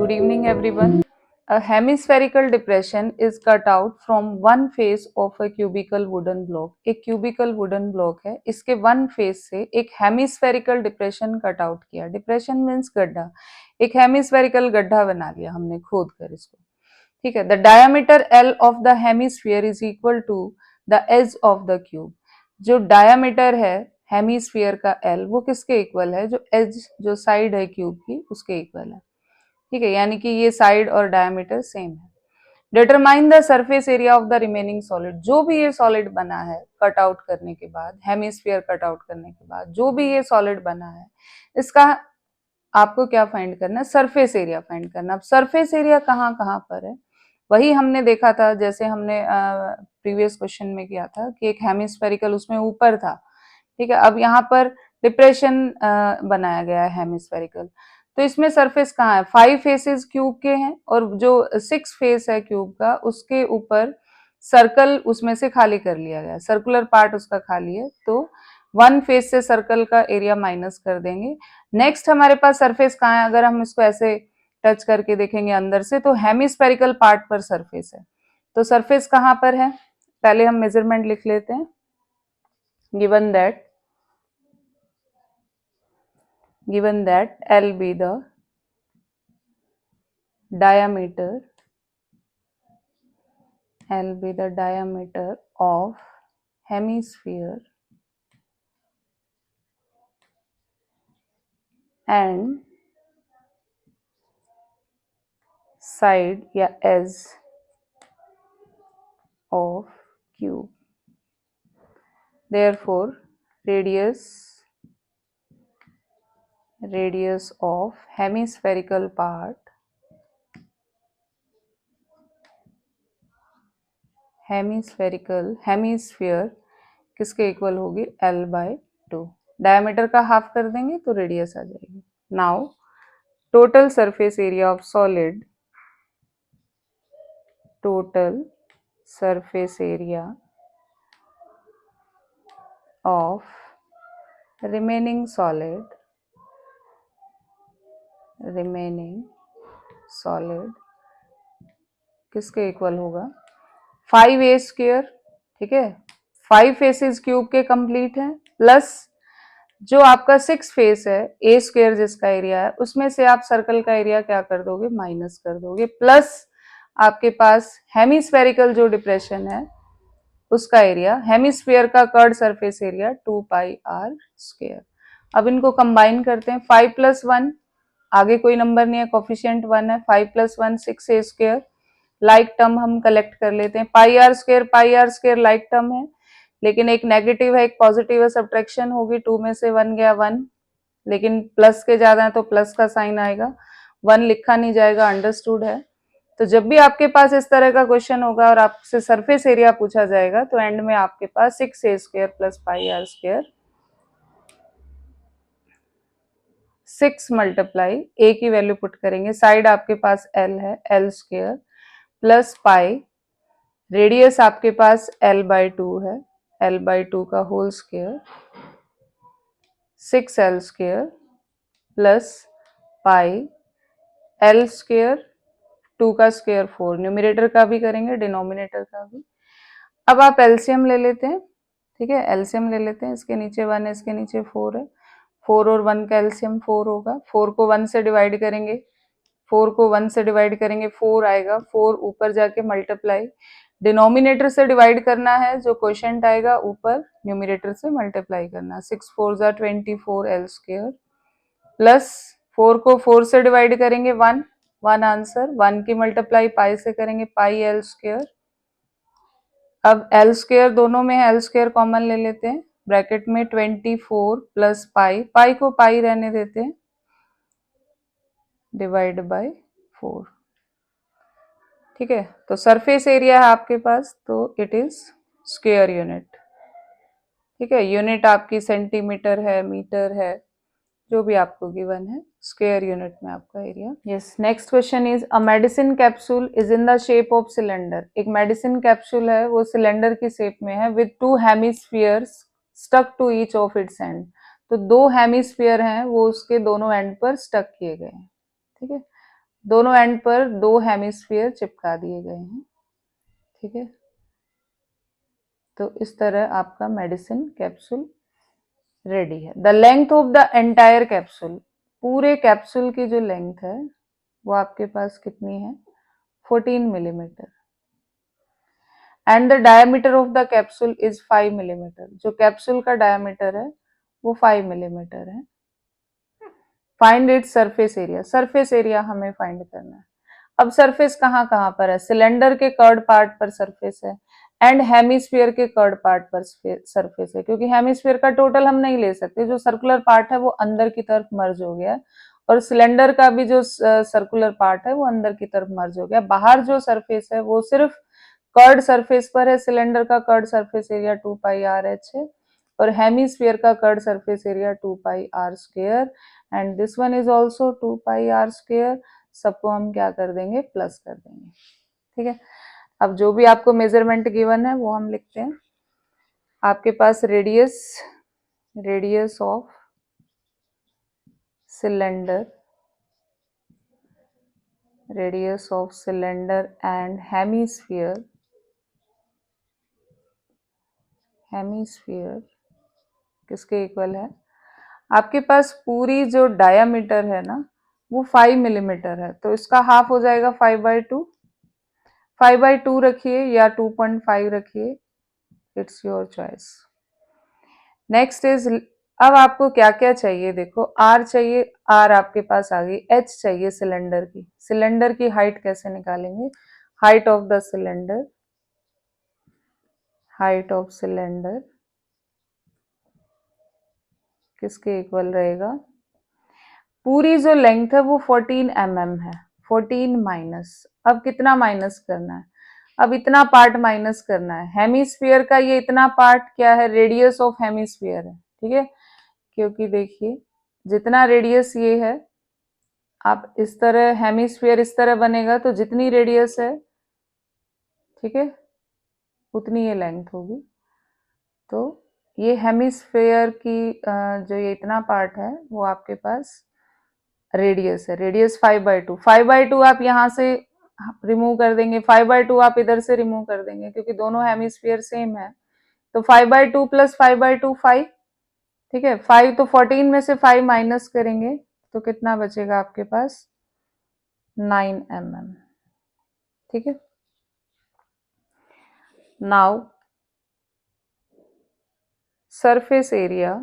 Good evening, everyone. A hemispherical depression is cut out from one face of a cubical wooden block. एक cubical wooden block है, इसके one face से एक hemispherical depression cut out किया. Depression means गड्ढा. एक hemispherical गड्ढा बना लिया हमने खोद कर इसको. ठीक है. The diameter L of the hemisphere is equal to the edge of the cube. जो diameter है हेमीस्फीयर का L वो किसके इक्वल है? जो एज जो साइड है क्यूब की उसके इक्वल है. ठीक है, यानी कि ये साइड और डायमीटर सेम है. Determine the surface area of the remaining solid. जो भी ये सॉलिड बना है कट आउट करने के बाद, हेमिस्फीयर कट आउट करने के बाद जो भी ये सॉलिड बना है इसका आपको क्या फाइंड करना है? सरफेस एरिया फाइंड करना. अब सरफेस एरिया कहाँ कहाँ पर है वही हमने देखा था, जैसे हमने प्रीवियस क्वेश्चन में किया था कि एक हेमिस्फेरिकल उसमें ऊपर था. ठीक है, अब यहाँ पर डिप्रेशन बनाया गया है हेमिस्फेरिकल. तो इसमें सरफेस कहाँ है? 5 फेसेस क्यूब के हैं और जो 6 फेस है क्यूब का उसके ऊपर सर्कल उसमें से खाली कर लिया गया, सर्कुलर पार्ट उसका खाली है. तो 1 फेस से सर्कल का एरिया माइनस कर देंगे. नेक्स्ट हमारे पास सरफेस कहाँ है? अगर हम इसको ऐसे टच करके देखेंगे अंदर से तो हेमिस्फेरिकल पार्ट पर सरफेस है. तो सरफेस कहाँ पर है? पहले हम मेजरमेंट लिख लेते हैं. Given that L be the diameter of hemisphere and side या edge of cube. Therefore, radius of hemispherical part hemisphere किसके इक्वल होगी? L/2. डायमीटर का हाफ कर देंगे तो रेडियस आ जाएगी. Now total surface area of solid, total surface area of remaining solid किसके equal होगा? 5a square. ठीक है, 5 फेसेस क्यूब के कंप्लीट है प्लस जो आपका 6 फेस है a स्क्वायर जिसका एरिया है उसमें से आप सर्कल का एरिया क्या कर दोगे? माइनस कर दोगे. प्लस आपके पास हेमिस्फेरिकल जो डिप्रेशन है उसका एरिया, हेमिस्फीयर का curved surface area 2πr square. अब इनको कंबाइन करते हैं. 5 + 1 आगे कोई नंबर नहीं है, कोफिशिएंट 1 है. 5 + 1 6a स्क्वायर. लाइक टर्म हम कलेक्ट कर लेते हैं. πr स्क्वायर लाइक टर्म है लेकिन एक नेगेटिव है एक पॉजिटिव है, सब्ट्रैक्शन होगी. 2 में से 1 गया 1, लेकिन प्लस के ज्यादा है तो प्लस का साइन आएगा. 1 लिखा नहीं जाएगा, अंडरस्टूड है. तो जब भी आपके पास इस तरह का क्वेश्चन होगा और आपसे सरफेस एरिया पूछा जाएगा तो एंड में आपके पास 6a square plus πr square 6 multiply a की वैल्यू पुट करेंगे. साइड आपके पास l है, l square plus pi, radius आपके पास L/2 है, L/2 का whole square 6l square plus pi l square 2 का स्क्वायर 4. न्यूमरेटर का भी करेंगे, डिनोमिनेटर का भी. अब आप एलसीएम ले लेते हैं. ठीक है, एलसीएम ले लेते हैं. इसके नीचे 1 है, इसके नीचे 4 है. 4 और 1 का एलसीएम 4 होगा. 4 को 1 से डिवाइड करेंगे, 4 आएगा. 4 ऊपर जाके मल्टीप्लाई, डिनोमिनेटर से डिवाइड करना है, जो क्वोशिएंट आएगा ऊपर न्यूमरेटर से मल्टीप्लाई करना. 6 4 = 24 l स्क्वायर प्लस 4 को 4 से डिवाइड करेंगे 1 आंसर. 1 की मल्टीप्लाई पाई से करेंगे पाई l स्क्वायर. अब l स्क्वायर दोनों में है, l स्क्वायर कॉमन ले लेते हैं. ब्रैकेट में 24 प्लस पाई को पाई रहने देते हैं, डिवाइड बाय 4. ठीक है, तो सरफेस एरिया है आपके पास तो इट इज स्क्वायर यूनिट. ठीक है, यूनिट आपकी सेंटीमीटर है, मीटर है, जो भी आपको गिवन है, स्क्वायर यूनिट में आपका area. Yes, next question is a medicine capsule is in the shape of cylinder. एक मेडिसिन कैप्सूल है वो सिलेंडर की शेप में है with 2 hemispheres stuck to each of its end. तो 2 हेमिस्फीयर हैं वो उसके दोनों एंड पर स्टक किए गए हैं. ठीक है, दोनों एंड पर 2 हेमिस्फीयर चिपका दिए गए हैं, ठीक है। तो इस तरह आपका मेडिसिन कैप्सूल रेडी है। The length of the entire capsule, पूरे कैप्सूल की जो लेंथ है वो आपके पास कितनी है, 14 millimetre. And the diameter of the capsule is 5 millimetre, जो कैप्सूल का डायमीटर है वो 5 मिलीमीटर है। Find it surface area, surface area हमें फाइंड करना है। अब सरफेस कहाँ कहाँ पर है, सिलेंडर के कर्ड पार्ट पर सरफेस है एंड हेमिस्फीयर के कर्ड पार्ट पर सरफेस है, क्योंकि हेमिस्फीयर का टोटल हम नहीं ले सकते, जो सर्कुलर पार्ट है वो अंदर की तरफ मर्ज हो गया, और सिलेंडर का भी जो सर्कुलर पार्ट है वो अंदर की तरफ मर्ज हो गया। बाहर जो सरफेस है वो सिर्फ कर्ड सरफेस पर है। सिलेंडर का curved surface area 2 pi r h है, और हेमिस्फीयर का curved surface area 2 pi r square, and this one is also 2 pi r square. सबको हम क्या कर देंगे, प्लस कर देंगे, ठीक है। अब जो भी आपको मेजरमेंट गिवन है वो हम लिखते हैं। आपके पास radius of cylinder, radius of cylinder and hemisphere, hemisphere किसके इक्वल है, आपके पास पूरी जो डायामीटर है ना वो 5 मिलीमीटर है, तो इसका हाफ हो जाएगा 5/2। 5/2 रखिए या 2.5 रखिए, it's your choice. Next is, अब आपको क्या क्या चाहिए, देखो आर चाहिए, आर आपके पास आ गई। एच चाहिए सिलेंडर की, सिलेंडर की हाइट कैसे निकालेंगे, height of the cylinder, height of cylinder किसके इक्वल रहेगा, पूरी जो लेंथ है वो 14 mm है, 14 माइनस, अब कितना माइनस करना है, अब इतना पार्ट माइनस करना है। हेमिस्फीयर का ये इतना पार्ट क्या है, रेडियस ऑफ हेमिस्फीयर है, ठीक है। क्योंकि देखिए जितना रेडियस ये है, आप इस तरह हेमिस्फीयर इस तरह बनेगा तो जितनी रेडियस है, ठीक है, उतनी ये लेंथ होगी। तो ये हेमिस्फीयर की जो ये इतना पार्ट है वो आपके पास रेडियस है, रेडियस 5/2। 5/2 आप यहाँ से रिमूव कर देंगे, 5/2 आप इधर से रिमूव कर देंगे, क्योंकि दोनों हेमिस्फीयर सेम है। तो 5/2 प्लस 5/2 5, ठीक है। 5 तो 14 में से 5 माइनस करेंगे तो कितना बचेगा आपके पास, 9 mm, ठीक है। Now surface area,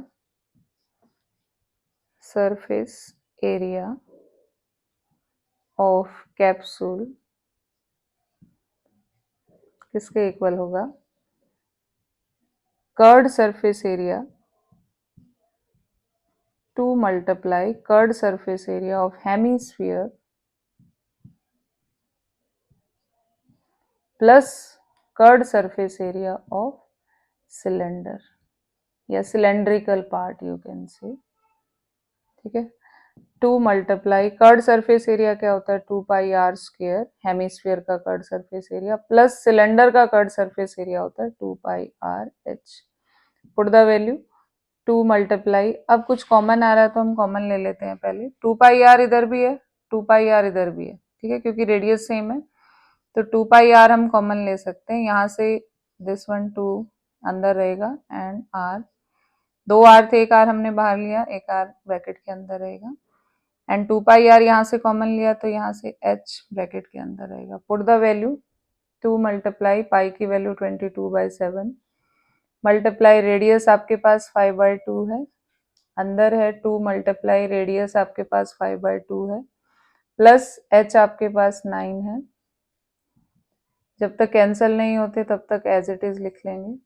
surface area of capsule किसके इक्वल होगा, curved surface area to multiply curved surface area of hemisphere plus curved surface area of cylinder या cylindrical part you can say, ठीक है। Two multiply curved surface area क्या होता है, 2 pi r square, hemisphere का curved surface area, plus cylinder का curved surface area होता है 2 pi r h. Put the value, 2 multiply, अब कुछ कॉमन आ रहा है तो हम कॉमन ले लेते हैं पहले। 2 पाई आर इधर भी है, 2 पाई आर इधर भी है, ठीक है, क्योंकि रेडियस सेम है। तो 2 पाई आर हम कॉमन ले सकते हैं, यहाँ से दिस वन 2 अंदर रहेगा एंड आर, 2 आर थे, एक आर हमने बाहर लिया, एक आर ब्रैकेट के अंदर रहेगा, एंड 2 पाई आर यहाँ से कॉमन लिया तो यहाँ से एच ब्रैकेट के अंदर रहेगा। Put the value, 2 multiply pi की वैल्यू 22/7 मल्टीप्लाई रेडियस आपके पास 5/2 है, अंदर है 2 मल्टीप्लाई रेडियस आपके पास 5/2 है, प्लस एच आपके पास 9 है। जब तक कैंसिल नहीं होते तब तक एज इट इज लिख लेंगे,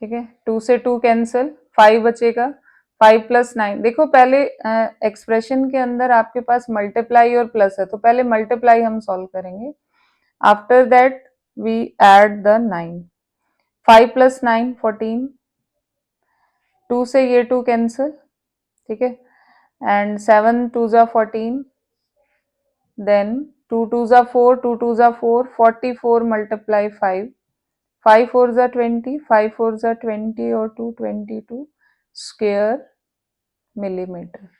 ठीक है। 2 से 2 कैंसिल, 5 बचेगा, 5 प्लस 9, देखो पहले एक्सप्रेशन के अंदर आपके पास मल्टीप्लाई और प्लस है, तो पहले मल्टीप्लाई हम सॉल्व करेंगे, after that we add the 9। 5 plus 9 14, 2 से ये 2 कैंसिल, ठीक है, एंड 7 2 जा 14, देन 2 2 जा 4, 2 2 जा 4, 44 मल्टीप्लाई 5, 5 4 जा 20, 5 4 जा 20 और 2 22 square millimeter.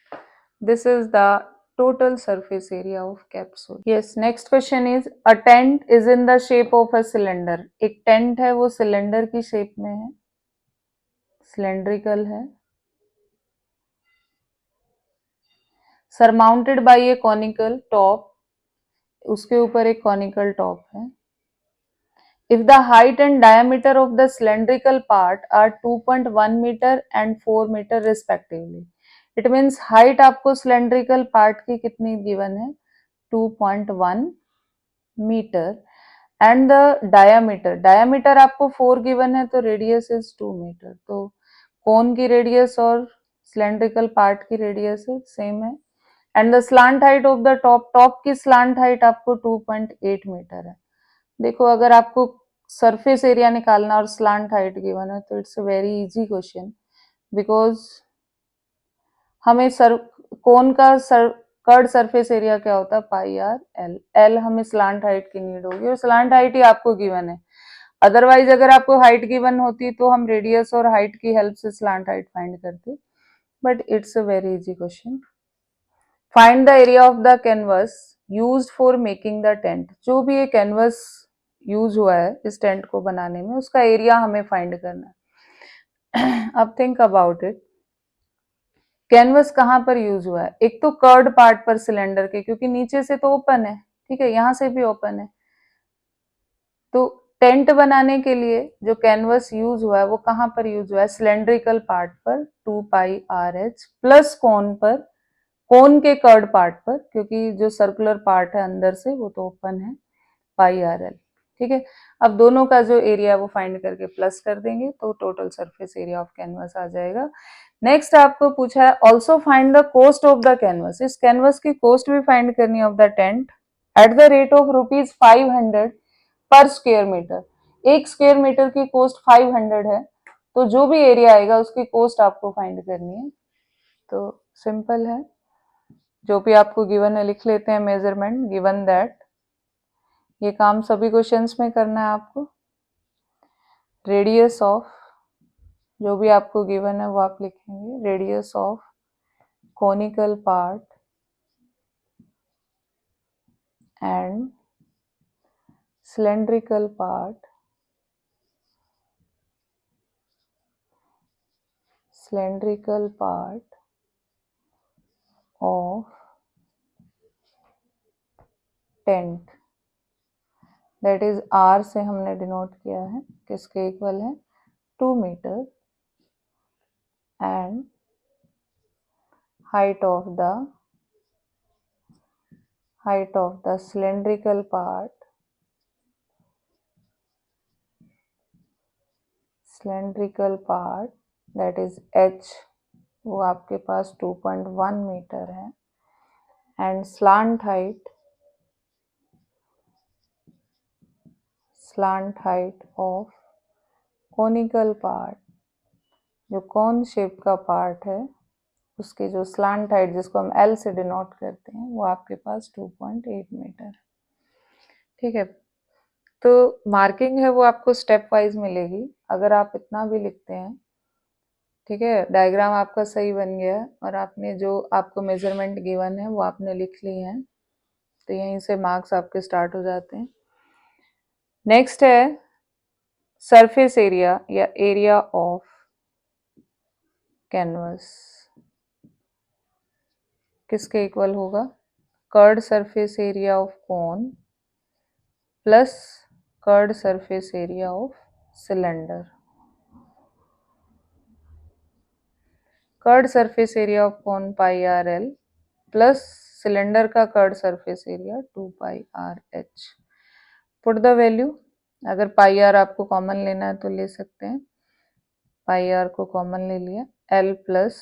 This is the total surface area of capsule. Yes, next question is a tent is in the shape of a cylinder. एक टेंट है वो सिलेंडर की शेप में है, सिलेंड्रिकल है, सरमाउंटेड बाय ए कॉनिकल टॉप, उसके ऊपर एक कॉनिकल टॉप है. If the height and diameter of the cylindrical part are 2.1 meter and 4 meter respectively, it means height आपको cylindrical part की कितनी given है 2.1 meter and the diameter आपको 4 given है तो radius is 2 meter. तो कोन की रेडियस और cylindrical part की रेडियस सेम है. And the slant height of the top की स्लांट हाइट आपको 2.8 मीटर है. देखो अगर आपको सरफेस एरिया निकालना और स्लांट हाइट गिवन है तो it's a very easy question, because हमें कोन का कर्ड सरफेस एरिया क्या होता है पाई आर एल. एल हमें स्लांट हाइट की नीड होगी और स्लांट हाइट ही आपको गिवन है. अदरवाइज अगर आपको हाइट गिवन होती तो हम रेडियस और हाइट की हेल्प से स्लांट हाइट फाइंड करते. But it's a very easy question. Find the area of the canvas used for making the tent. जो भी ये कैनवस यूज हुआ है इस टेंट को बनाने में उसका एरिया हमें फाइंड करना है. अब थिंक अबाउट इट. कैनवस कहाँ पर यूज हुआ है? एक तो कर्ड पार्ट पर सिलेंडर के, क्योंकि नीचे से तो ओपन है, ठीक है, यहां से भी ओपन है. तो टेंट बनाने के लिए जो कैनवस यूज हुआ है वो कहाँ पर यूज हुआ है? सिलेंड्रिकल पार्ट पर 2 पाई आर एच प्लस कोन पर, कोन के कर्ड पार्ट पर, क्योंकि जो सर्कुलर पार्ट है अंदर से वो तो ओपन है, पाई आर एल. ठीक है, अब दोनों का जो एरिया वो फाइंड करके प्लस कर देंगे तो total surface area of canvas आ जाएगा. नेक्स्ट आपको पूछा है also find the cost of the canvas. इस कैनवस की कोस्ट भी फाइंड करनी है of the tent at the rate of ₹500 पर स्क्वायर मीटर. एक स्क्वायर मीटर की कोस्ट 500 है, तो जो भी एरिया आएगा उसकी कोस्ट आपको फाइंड करनी है. तो सिंपल है, जो भी आपको गिवन है लिख लेते हैं मेजरमेंट गिवन दैट. ये काम सभी क्वेश्चंस में करना है आपको. रेडियस ऑफ, जो भी आपको गिवन है वो आप लिखेंगे. Radius of conical part and cylindrical part, cylindrical part of tent, that is r से हमने डिनोट किया है, किसके इक्वल है 2 metre, and height of the cylindrical part, that is h, वो आपके पास 2.1 मीटर है. And slant height of conical part, जो कोन शेप का पार्ट है उसकी जो स्लांट हाइट जिसको हम एल से डिनोट करते हैं वो आपके पास 2.8 मीटर. ठीक है, तो मार्किंग है वो आपको स्टेप वाइज मिलेगी. अगर आप इतना भी लिखते हैं, ठीक है, डायग्राम आपका सही बन गया और आपने जो आपको मेजरमेंट गिवन है वो आपने लिख ली है, तो यहीं से मार्क्स आपके स्टार्ट हो जाते हैं. नेक्स्ट है सरफेस एरिया या एरिया ऑफ कैनवस. किसके इक्वल होगा? Curved surface area of cone plus curved surface area of cylinder. Curved surface area of cone pi r l plus cylinder का curved surface area 2 pi r h. Put the value. अगर pi are आपको common लेना है तो ले सकते हैं. पाई are को कॉमन ले लिया, एल प्लस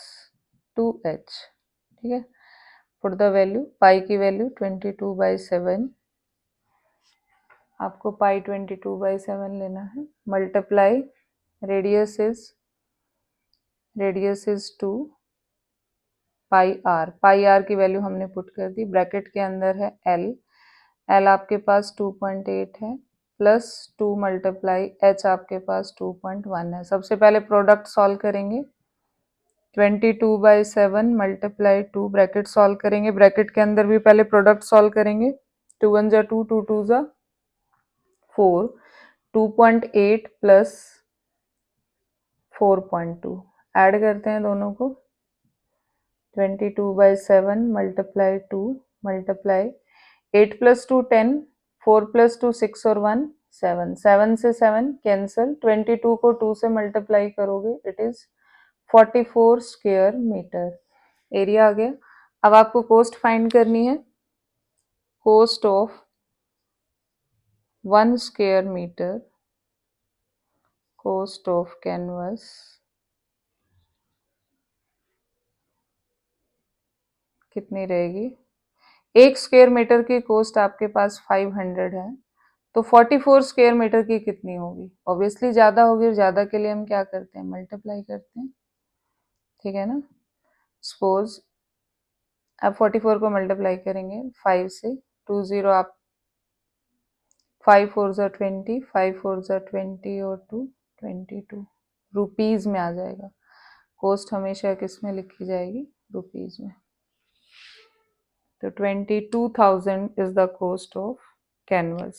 2h. ठीक है, पुट द वैल्यू. पाई की वैल्यू 22/7, आपको पाई 22/7 लेना है. Multiply radius is 2 pi r. Pi r की वैल्यू हमने पुट कर दी. ब्रैकेट के अंदर है एल आपके पास 2.8 है प्लस 2 मल्टीप्लाई एच आपके पास 2.1 है. सबसे पहले प्रोडक्ट सॉल्व करेंगे. 22/7 मल्टीप्लाई 2, ब्रैकेट सॉल्व करेंगे, ब्रैकेट के अंदर भी पहले प्रोडक्ट सॉल्व करेंगे। 2 1 जा 2, 2 2 जा 4, 2.8 प्लस 4.2, ऐड करते हैं दोनों को। 22/7 मल्टीप्लाई 2 मल्टीप्लाई 8 प्लस 2 10, 4 प्लस 2 6 और 1 7, 7 से 7 कैंसिल, 22 को 2 से मल्टीप्लाई करोगे it is 44 square metre area आ गया। अब आपको कोस्ट फाइंड करनी है। Cost of 1 square metre, cost of canvas कितनी रहेगी? 1 स्क्वायर मीटर की कोस्ट आपके पास 500 है, तो 44 स्क्वायर मीटर की कितनी होगी? ऑब्वियसली ज़्यादा होगी, और ज़्यादा के लिए हम क्या करते हैं? मल्टीप्लाई करते हैं, ठीक है ना। सपोज अब 44 को मल्टीप्लाई करेंगे 5 से, 2 0 आप 5 4 जा 20, 5 4 जा 20 और 2 22 रुपीज़ में आ जाएगा। कोस्ट हमेशा किस में लिखी जाएगी? रुपीज़ में। तो 22,000 is the cost of canvas.